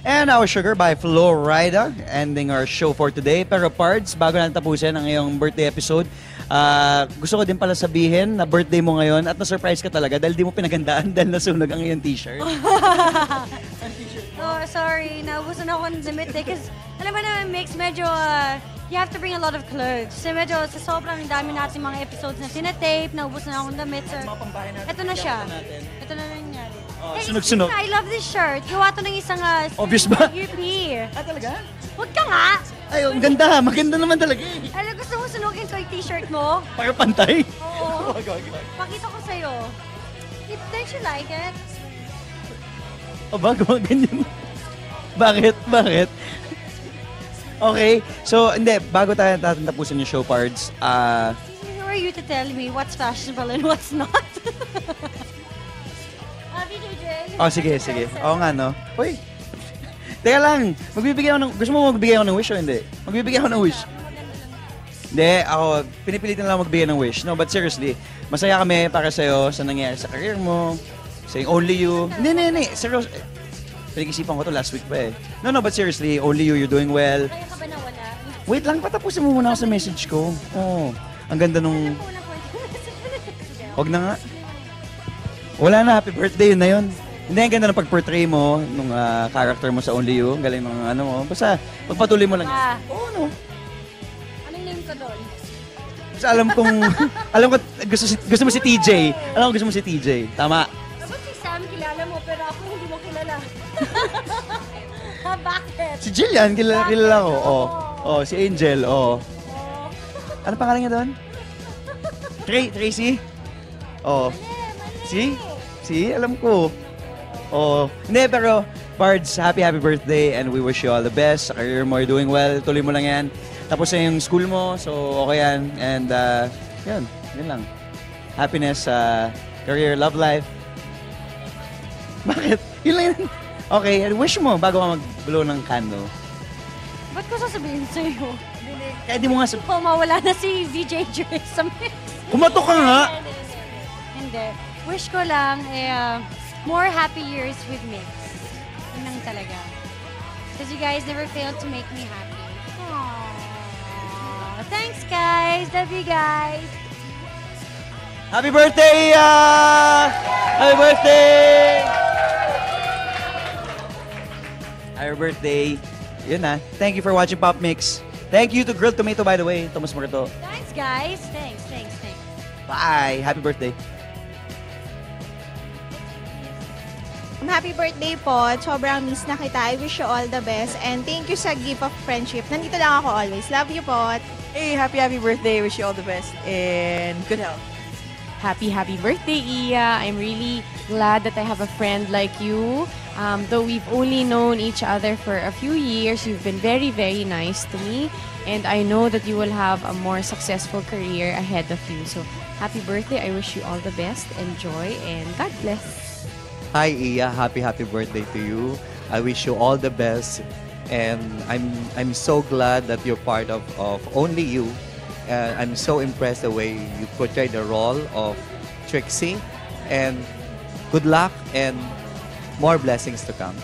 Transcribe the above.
And Our Sugar by Flo Rida, ending our show for today. Pero Pards, bago natin tapusin ang iyong birthday episode, gusto ko din pala sabihin na birthday mo ngayon at na-surprise ka talaga dahil di mo pinagandaan dahil nasunog ang iyong t-shirt. Oh, sorry. Naubusan ako ng damit eh. Kasi, alam mo naman, Mix, medyo, you have to bring a lot of clothes. So, medyo sa sobrang dami natin mga episodes na tinatape, naubusan na akong damit. So, ito na siya. Ito na nangyari. Oh, sunog-sunog. I love this shirt. Gawa to ng isang Obvious ba? UP. Talaga? Huwag ka nga! Ay, ang ganda. Maganda naman talaga eh. Alam, gusto mo sunugin ko yung t-shirt mo? Para pantay. Oo. Pakita ko sa'yo. Don't you like it? Aba, gawa ganyan. Bakit? Bakit? Okay. So, hindi. Bago tayo tapusin yung show, Pards, Who are you to tell me what's fashionable and what's not? oh, sige. Oo nga, no? Uy. Teka lang. Magbibigay ako ng... Gusto mo magbigay ako ng wish o hindi? Magbibigay ako ng wish. Hindi, ako, pinipilitan lang magbigay ng wish. No, but seriously, masaya kami para sa'yo sa nangyari sa career mo, saying only you. Hindi. Seriously. Pinag-isipan ko to last week pa eh. No, but seriously, only you, you're doing well. Kaya ka ba nawala? Wait lang, patapusin mo muna ako sa message ko. Oo. Ang ganda nung... Huwag na nga. Wala na, happy birthday, yun na yun. Hindi, ang ganda ng pag-portray mo nung character mo sa Only You. Ang galing ng ano mo. Basta, pagpatuloy mo lang. Oo, no. Anong name ko doon? Basta alam ko, gusto mo si TJ. Alam ko gusto mo si TJ. Tama. Dapat si Sam kilala mo, pero ako hindi mo kilala. Bakit? Si Jillian, kilala ko. Oh, si Angel, oh. Ano pangalan niya doon? Tracy? Oh. See? Alam ko. Oh. Hindi, pero Pards, happy birthday and we wish you all the best. Sa career mo, you're doing well. Tuloy mo lang yan. Tapos na yung school mo, so okay yan. And yun lang. Happiness, career, love life. Bakit? Yun lang yan. Okay, wish mo bago ka mag-blow ng candle. Ba't ko sasabihin sa'yo? Kaya di mo nga mawala na si VJ Dre sa mix. Kumatok ka nga! Hindi. Wish ko lang more happy years with Mix. Yun lang talaga. Because you guys never failed to make me happy. Aww. Thanks, guys. Love you guys. Happy birthday, Happy birthday! Happy birthday. Yun na. Thank you for watching Pop Mix. Thank you to Grilled Tomato, by the way, Tomas Marito. Thanks, guys. Thanks. Bye. Happy birthday. Happy birthday po. Sobrang miss na kita. I wish you all the best. And thank you sa gift of friendship. Nandito lang ako always. Love you po. Hey, happy birthday. Wish you all the best and good health. Happy birthday, Iya. I'm really glad that I have a friend like you. Though we've only known each other for a few years, you've been very, very nice to me. And I know that you will have a more successful career ahead of you. So, happy birthday. I wish you all the best. Enjoy and God bless. Hi, Iya. Happy birthday to you. I wish you all the best. And I'm so glad that you're part of Only You. I'm so impressed the way you portray the role of Trixie. And good luck and more blessings to come.